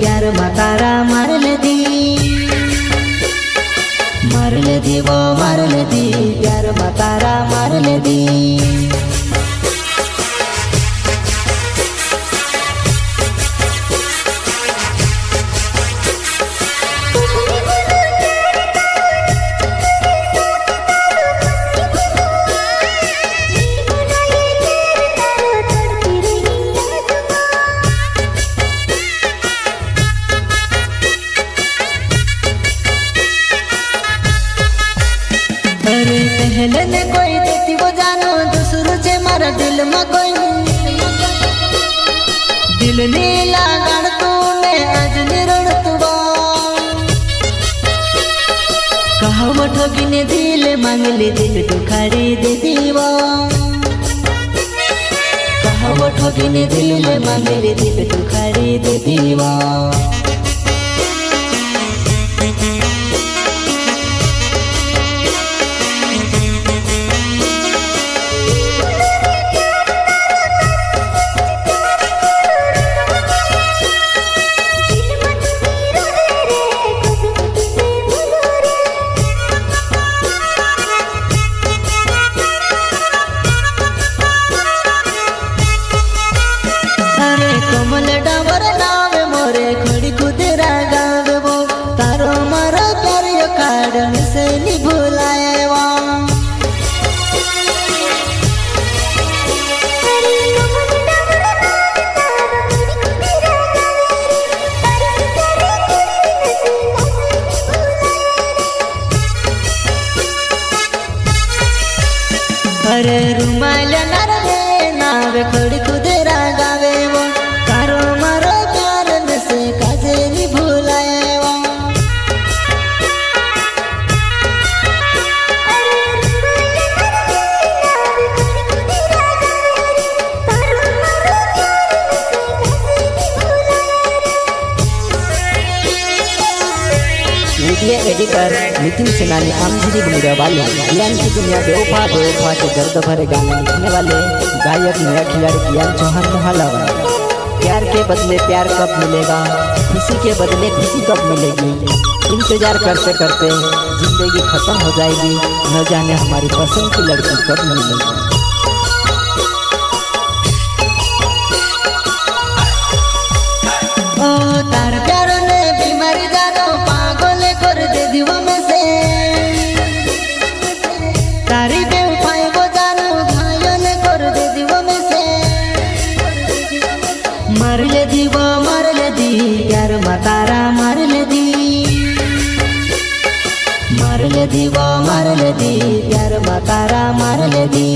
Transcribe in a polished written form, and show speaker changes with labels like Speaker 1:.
Speaker 1: प्यार में तारा मारल दी वो मारल दी प्यार में तारा मारल दी। पहले ने कोई देती वो जानो दूसरों से मारा दिल में कोई दिल नीला गण तूने आज निरण तुवा कहा वो ठगी ने दिल मांग ले दिल दुखारी दे दीवा कहा वो ठगी ने दिल मांग ले दिल दुखारी दे दीवा। कमल डावर नाव मोरे खड़ी खुदरा गाव वो तारो मारो प्यार यो कारण से नी भुलाए वो अरे रुमाल नरवे नाव खड़ी खुदरा गावे वो तारो मारो प्यार से काजे नी भुलाए वो। वीडियो एडिटर नितिन सेनानी आमजिरी बुनिया वाले ज्ञान की दुनिया बेवफा के दर्द भरे गाने लिखने वाले गायक नया खिलाड़ी ज्ञान चौहान मोहल्ला। प्यार के बदले प्यार कब मिलेगा, खुशी के बदले खुशी कब मिलेगी, इंतजार करते करते जिंदगी खत्म हो जाएगी, न जाने हमारी पसंद की लड़की कब मिलेगी। ओ तार प्यार ने बीमारी जानो पागल कर दे दीवा में से तारी बेवफाई वो जानो घायल कर दे दीवा में से मारल दी वो मारल दी प्यार में तारा मारल दी मारल दी वो मारल दी प्यार में तारा मारल दी।